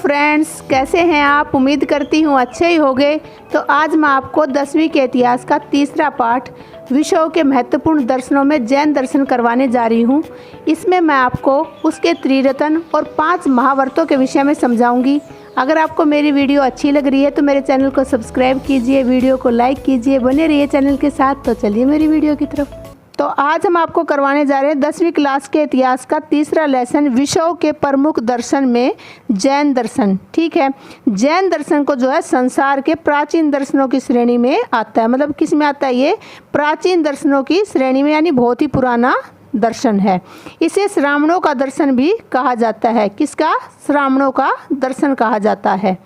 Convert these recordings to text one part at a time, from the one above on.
Friends, कैसे हैं आप। उम्मीद करती हूँ अच्छे ही होंगे। तो आज मैं आपको 10वीं के इतिहास का तीसरा पाठ विषयों के महत्वपूर्ण दर्शनों में जैन दर्शन करवाने जा रही हूँ। इसमें मैं आपको उसके त्रिरत्न और 5 महाव्रतों के विषय में समझाऊंगी। अगर आपको मेरी वीडियो अच्छी लग रही है तो मेरे चैनल को सब्सक्राइब कीजिए, वीडियो को लाइक कीजिए, बने रहिए चैनल के साथ। तो चलिए मेरी वीडियो की तरफ। तो आज हम आपको करवाने जा रहे हैं 10वीं क्लास के इतिहास का तीसरा लेसन, विषयों के प्रमुख दर्शन में जैन दर्शन। ठीक है, जैन दर्शन को जो है संसार के प्राचीन दर्शनों की श्रेणी में आता है। मतलब किस में आता है? ये प्राचीन दर्शनों की श्रेणी में, यानी बहुत ही पुराना दर्शन है। इसे श्रावणों का दर्शन भी कहा जाता है। किसका? श्रावणों का दर्शन कहा जाता है।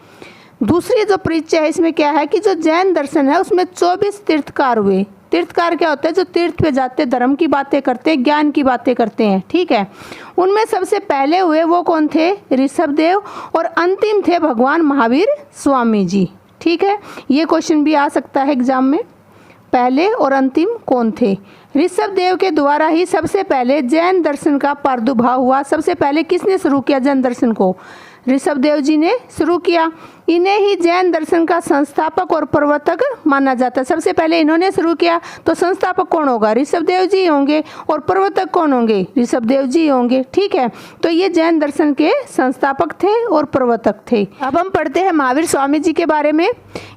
दूसरी जो परिचय है इसमें क्या है कि जो जैन दर्शन है उसमें 24 तीर्थकार हुए। तीर्थकार क्या होते हैं? जो तीर्थ पे जाते, धर्म की बातें करते, ज्ञान की बातें करते हैं। ठीक है, उनमें सबसे पहले हुए वो कौन थे? ऋषभदेव। और अंतिम थे भगवान महावीर स्वामी जी। ठीक है, ये क्वेश्चन भी आ सकता है एग्जाम में। पहले और अंतिम कौन थे? ऋषभदेव के द्वारा ही सबसे पहले जैन दर्शन का प्रादुर्भाव हुआ। सबसे पहले किसने शुरू किया जैन दर्शन को? ऋषभदेव जी ने शुरू किया। इन्हें ही जैन दर्शन का संस्थापक और प्रवर्तक माना जाता है। सबसे पहले इन्होंने शुरू किया, तो संस्थापक कौन होगा? ऋषभदेव जी होंगे। और प्रवर्तक कौन होंगे? ऋषभदेव जी होंगे। ठीक है, तो ये जैन दर्शन के संस्थापक थे और प्रवर्तक थे। अब हम पढ़ते हैं महावीर स्वामी जी के बारे में।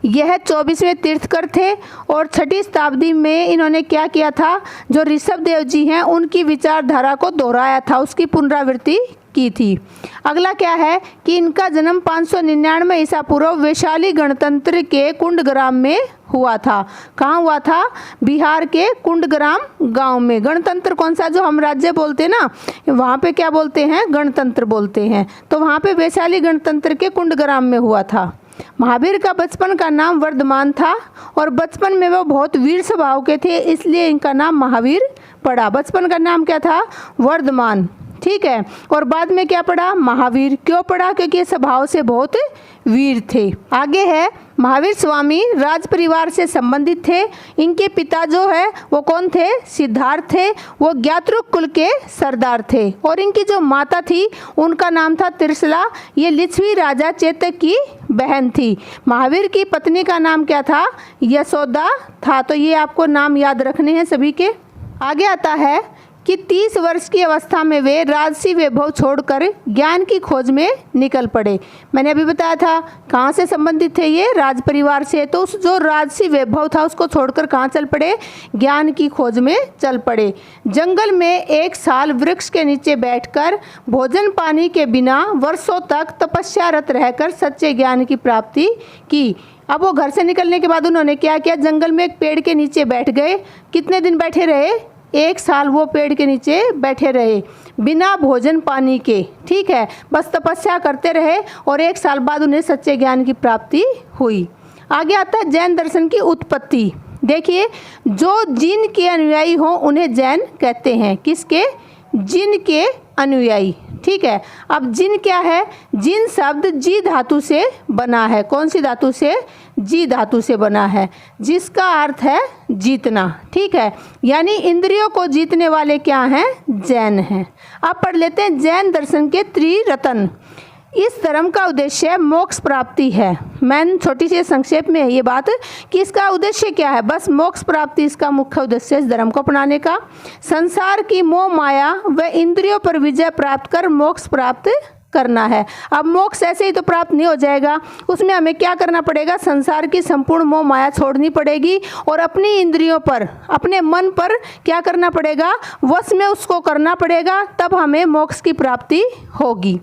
यह 24वें तीर्थकर थे और 6ठी शताब्दी में इन्होंने क्या किया था? जो ऋषभदेव जी हैं उनकी विचारधारा को दोहराया था, उसकी पुनरावृत्ति की थी। अगला क्या है कि इनका जन्म 599 ईसा पूर्व वैशाली गणतंत्र के कुंडग्राम में हुआ था। कहाँ हुआ था? बिहार के कुंडग्राम गांव में। गणतंत्र कौन सा? जो हम राज्य बोलते हैं ना, वहाँ पे क्या बोलते हैं? गणतंत्र बोलते हैं। तो वहाँ पे वैशाली गणतंत्र के कुंडग्राम में हुआ था। महावीर का बचपन का नाम वर्धमान था और बचपन में वो बहुत वीर स्वभाव के थे, इसलिए इनका नाम महावीर पड़ा। बचपन का नाम क्या था? वर्धमान। ठीक है, और बाद में क्या पड़ा? महावीर। क्यों पड़ा? क्योंकि ये स्वभाव से बहुत वीर थे। आगे है महावीर स्वामी राज परिवार से संबंधित थे। इनके पिता जो है वो कौन थे? सिद्धार्थ थे। वो ज्ञातृक कुल के सरदार थे। और इनकी जो माता थी उनका नाम था त्रिशला। ये लिच्छवी राजा चेतक की बहन थी। महावीर की पत्नी का नाम क्या था? यशोदा था। तो ये आपको नाम याद रखने हैं सभी के। आगे आता है कि 30 वर्ष की अवस्था में वे राजसी वैभव छोड़कर ज्ञान की खोज में निकल पड़े। मैंने अभी बताया था कहाँ से संबंधित थे ये? राज परिवार से। तो उस जो राजसी वैभव था उसको छोड़कर कहाँ चल पड़े? ज्ञान की खोज में चल पड़े। जंगल में 1 साल वृक्ष के नीचे बैठकर भोजन पानी के बिना वर्षों तक तपस्यारत रहकर सच्चे ज्ञान की प्राप्ति की। अब वो घर से निकलने के बाद उन्होंने क्या किया? जंगल में एक पेड़ के नीचे बैठ गए। कितने दिन बैठे रहे? 1 साल वो पेड़ के नीचे बैठे रहे बिना भोजन पानी के। ठीक है, बस तपस्या करते रहे और 1 साल बाद उन्हें सच्चे ज्ञान की प्राप्ति हुई। आगे आता है जैन दर्शन की उत्पत्ति। देखिए, जो जिन के अनुयायी हों उन्हें जैन कहते हैं। किसके? जिन के अनुयायी। ठीक है, अब जिन क्या है? जिन शब्द जी धातु से बना है। कौन सी धातु से? जी धातु से बना है, जिसका अर्थ है जीतना। ठीक है, यानी इंद्रियों को जीतने वाले क्या हैं? जैन हैं। अब पढ़ लेते हैं जैन दर्शन के त्रिरत्न। इस धर्म का उद्देश्य मोक्ष प्राप्ति है। मैं छोटी सी संक्षेप में है ये बात कि इसका उद्देश्य क्या है? बस मोक्ष प्राप्ति इसका मुख्य उद्देश्य है इस धर्म को अपनाने का। संसार की मोह माया व इंद्रियों पर विजय प्राप्त कर मोक्ष प्राप्त करना है। अब मोक्ष ऐसे ही तो प्राप्त नहीं हो जाएगा, उसमें हमें क्या करना पड़ेगा? संसार की संपूर्ण मोह माया छोड़नी पड़ेगी और अपनी इंद्रियों पर, अपने मन पर क्या करना पड़ेगा? वश में उसको करना पड़ेगा, तब हमें मोक्ष की प्राप्ति होगी।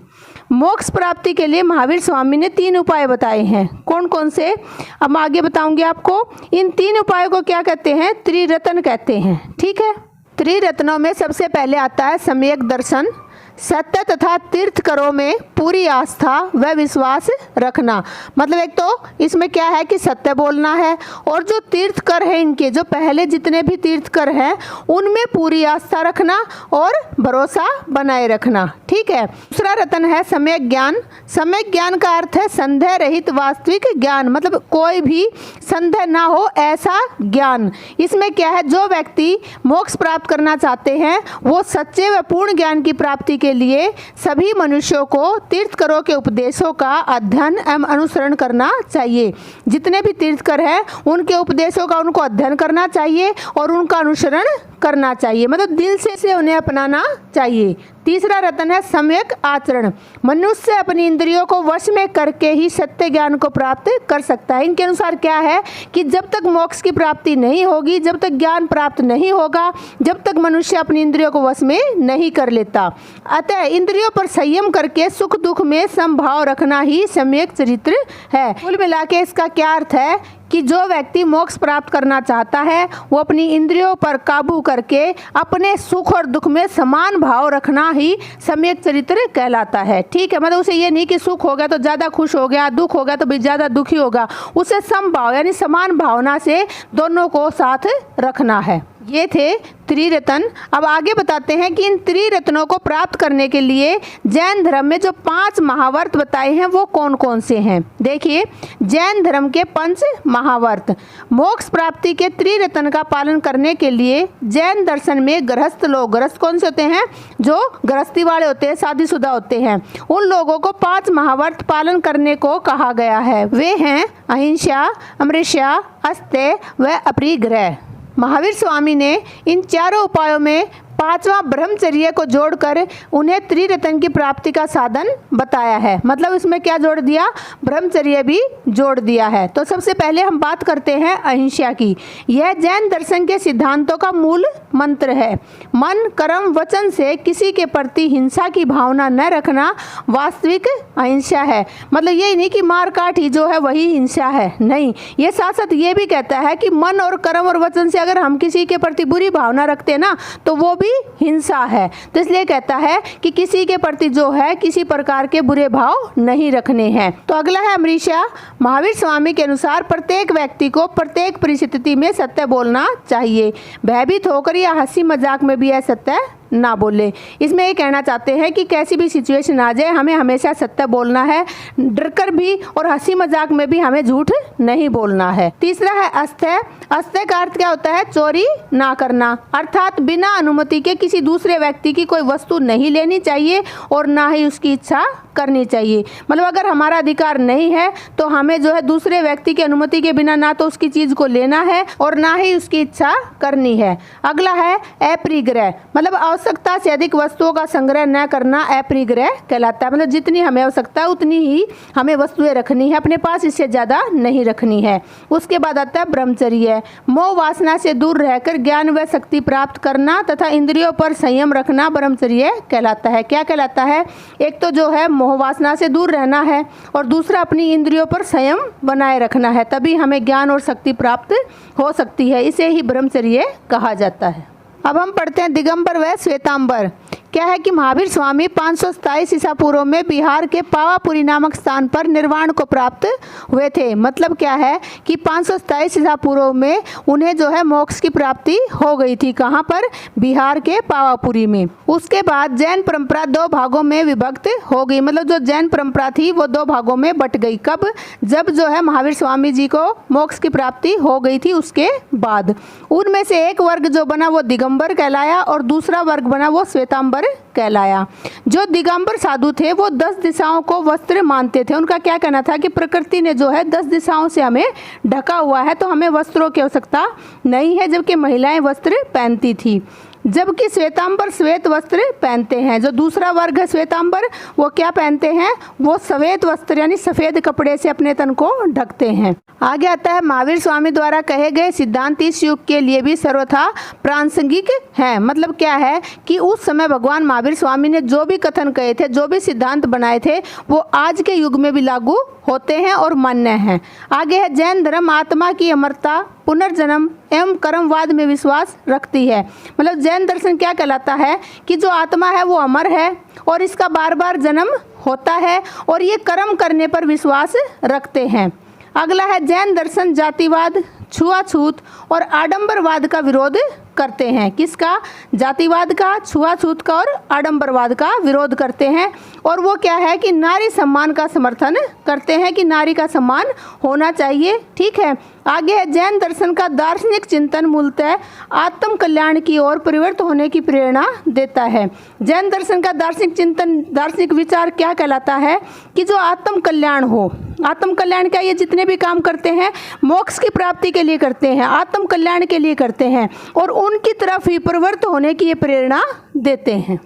मोक्ष प्राप्ति के लिए महावीर स्वामी ने 3 उपाय बताए हैं। कौन कौन से? अब मैं आगे बताऊंगी आपको। इन 3 उपायों को क्या कहते हैं? त्रिरत्न कहते हैं। ठीक है, त्रिरत्नों में सबसे पहले आता है सम्यक दर्शन। सत्य तथा तीर्थकरों में पूरी आस्था व विश्वास रखना। मतलब एक तो इसमें क्या है कि सत्य बोलना है, और जो तीर्थकर है इनके, जो पहले जितने भी तीर्थकर हैं उनमें पूरी आस्था रखना और भरोसा बनाए रखना। ठीक है, दूसरा रत्न है सम्यक ज्ञान। सम्यक ज्ञान का अर्थ है संदेह रहित वास्तविक ज्ञान। मतलब कोई भी संदेह ना हो ऐसा ज्ञान। इसमें क्या है? जो व्यक्ति मोक्ष प्राप्त करना चाहते हैं वो सच्चे व पूर्ण ज्ञान की प्राप्ति के लिए सभी मनुष्यों को तीर्थकरों के उपदेशों का अध्ययन एवं अनुसरण करना चाहिए। जितने भी तीर्थकर हैं उनके उपदेशों का उनको अध्ययन करना चाहिए और उनका अनुसरण करना चाहिए, मतलब दिल से उन्हें अपनाना चाहिए। तीसरा रत्न है सम्यक आचरण। मनुष्य अपनी इंद्रियों को वश में करके ही सत्य ज्ञान को प्राप्त कर सकता है। इनके अनुसार क्या है कि जब तक मोक्ष की प्राप्ति नहीं होगी, जब तक ज्ञान प्राप्त नहीं होगा, जब तक मनुष्य अपनी इंद्रियों को वश में नहीं कर लेता। अतः इंद्रियों पर संयम करके सुख दुख में समभाव रखना ही सम्यक चरित्र है। कुल मिला के इसका क्या अर्थ है कि जो व्यक्ति मोक्ष प्राप्त करना चाहता है वो अपनी इंद्रियों पर काबू करके अपने सुख और दुख में समान भाव रखना ही सम्यक चरित्र कहलाता है। ठीक है, मतलब उसे ये नहीं कि सुख हो गया तो ज़्यादा खुश हो गया, दुख हो गया तो भी ज़्यादा दुखी होगा, उसे समभाव यानी समान भावना से दोनों को साथ रखना है। ये थे त्रिरत्न। अब आगे बताते हैं कि इन त्रिरत्नों को प्राप्त करने के लिए जैन धर्म में जो 5 महाव्रत बताए हैं वो कौन कौन से हैं। देखिए, जैन धर्म के 5 महाव्रत। मोक्ष प्राप्ति के त्रिरत्न का पालन करने के लिए जैन दर्शन में गृहस्थ लोग, गृहस्थ कौन से होते हैं, जो गृहस्थी वाले होते हैं, शादीशुदा होते हैं, उन लोगों को 5 महाव्रत पालन करने को कहा गया है। वे हैं अहिंसा, अमृष्या, अस्तेय व अपरिग्रह। महावीर स्वामी ने इन चारों उपायों में 5वां ब्रह्मचर्य को जोड़कर उन्हें त्रिरत्न की प्राप्ति का साधन बताया है। मतलब इसमें क्या जोड़ दिया, ब्रह्मचर्य भी जोड़ दिया है। तो सबसे पहले हम बात करते हैं अहिंसा की। यह जैन दर्शन के सिद्धांतों का मूल मंत्र है। मन, कर्म, वचन से किसी के प्रति हिंसा की भावना न रखना वास्तविक अहिंसा है। मतलब यही नहीं कि मार काट ही जो है वही हिंसा है, नहीं, ये साथ साथ ये भी कहता है कि मन और कर्म और वचन से अगर हम किसी के प्रति बुरी भावना रखते हैं ना तो वो भी हिंसा है। तो इसलिए कहता है कि किसी के प्रति जो है किसी प्रकार के बुरे भाव नहीं रखने हैं। तो अगला है अमृष्या। महावीर स्वामी के अनुसार प्रत्येक व्यक्ति को प्रत्येक परिस्थिति में सत्य बोलना चाहिए। भयभीत होकर या हंसी मजाक में भी यह सत्य ना बोले। इसमें ये कहना चाहते हैं कि कैसी भी सिचुएशन आ जाए हमें हमेशा सत्य बोलना है, डरकर भी और हंसी मजाक में भी हमें झूठ नहीं बोलना है। तीसरा है अस्तेय। अस्तेय का अर्थ क्या होता है, चोरी ना करना, अर्थात बिना अनुमति के किसी दूसरे व्यक्ति की कोई वस्तु नहीं लेनी चाहिए और ना ही उसकी इच्छा करनी चाहिए। मतलब अगर हमारा अधिकार नहीं है तो हमें जो है दूसरे व्यक्ति की अनुमति के बिना ना तो उसकी चीज को लेना है और ना ही उसकी इच्छा करनी है। अगला है अपरिग्रह। मतलब आवश्यकता से अधिक वस्तुओं का संग्रह न करना अपरिग्रह कहलाता है। मतलब जितनी हमें आवश्यकता है उतनी ही हमें वस्तुएं रखनी है अपने पास, इससे ज्यादा नहीं रखनी है। उसके बाद आता है ब्रह्मचर्य। मोह वासना से दूर रहकर ज्ञान व शक्ति प्राप्त करना तथा इंद्रियों पर संयम रखना ब्रह्मचर्य कहलाता है। क्या कहलाता है, एक तो जो है मोह वासना से दूर रहना है और दूसरा अपनी इंद्रियों पर संयम बनाए रखना है, तभी हमें ज्ञान और शक्ति प्राप्त हो सकती है। इसे ही ब्रह्मचर्य कहा जाता है। अब हम पढ़ते हैं दिगंबर व श्वेतांबर। क्या है कि महावीर स्वामी 527 ईसा पूर्व में बिहार के पावापुरी नामक स्थान पर निर्वाण को प्राप्त हुए थे। मतलब क्या है कि 527 ईसा पूर्व में उन्हें जो है मोक्ष की प्राप्ति हो गई थी। कहाँ पर, बिहार के पावापुरी में। उसके बाद जैन परंपरा 2 भागों में विभक्त हो गई। मतलब जो जैन परंपरा थी वो 2 भागों में बट गई। कब, जब जो है महावीर स्वामी जी को मोक्ष की प्राप्ति हो गई थी उसके बाद। उनमें से एक वर्ग जो बना वो दिगंबर कहलाया और दूसरा वर्ग बना वो श्वेतांबर कहलाया। जो दिगंबर साधु थे वो 10 दिशाओं को वस्त्र मानते थे। उनका क्या कहना था कि प्रकृति ने जो है 10 दिशाओं से हमें ढका हुआ है तो हमें वस्त्रों की आवश्यकता नहीं है, जबकि महिलाएं वस्त्र पहनती थी। जबकि श्वेतांबर श्वेत वस्त्र पहनते हैं। जो दूसरा वर्ग है श्वेतांबर वो क्या पहनते हैं, वो श्वेत वस्त्र यानी सफ़ेद कपड़े से अपने तन को ढकते हैं। आगे आता है महावीर स्वामी द्वारा कहे गए सिद्धांत इस युग के लिए भी सर्वथा प्रासंगिक है। मतलब क्या है कि उस समय भगवान महावीर स्वामी ने जो भी कथन कहे थे, जो भी सिद्धांत बनाए थे वो आज के युग में भी लागू होते हैं और मान्य हैं। आगे है जैन धर्म आत्मा की अमरता, पुनर्जन्म एवं कर्मवाद में विश्वास रखती है। मतलब जैन दर्शन क्या कहलाता है कि जो आत्मा है वो अमर है और इसका बार बार जन्म होता है और ये कर्म करने पर विश्वास रखते हैं। अगला है जैन दर्शन जातिवाद, छुआछूत और आडंबरवाद का विरोध करते हैं। किसका, जातिवाद का, छुआछूत का और आडंबरवाद का विरोध करते हैं और वो क्या है कि नारी सम्मान का समर्थन करते हैं कि नारी का सम्मान होना चाहिए। ठीक है, आगे है जैन दर्शन का दार्शनिक चिंतन मूलतः आत्म कल्याण की ओर प्रवृत्त होने की प्रेरणा देता है। जैन दर्शन का दार्शनिक चिंतन, दार्शनिक विचार क्या कहलाता है कि जो आत्म कल्याण हो। आत्म कल्याण क्या, ये जितने भी काम करते हैं मोक्ष की प्राप्ति के लिए करते हैं, आत्म कल्याण के लिए करते हैं और उनकी तरफ ही प्रवृत्त होने की ये प्रेरणा देते हैं।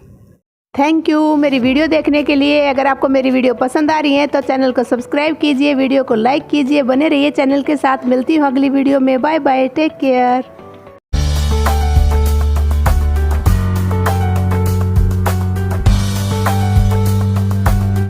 थैंक यू मेरी वीडियो देखने के लिए। अगर आपको मेरी वीडियो पसंद आ रही है तो चैनल को सब्सक्राइब कीजिए, वीडियो को लाइक कीजिए, बने रहिए चैनल के साथ। मिलती हूँ अगली वीडियो में। Bye bye, take care.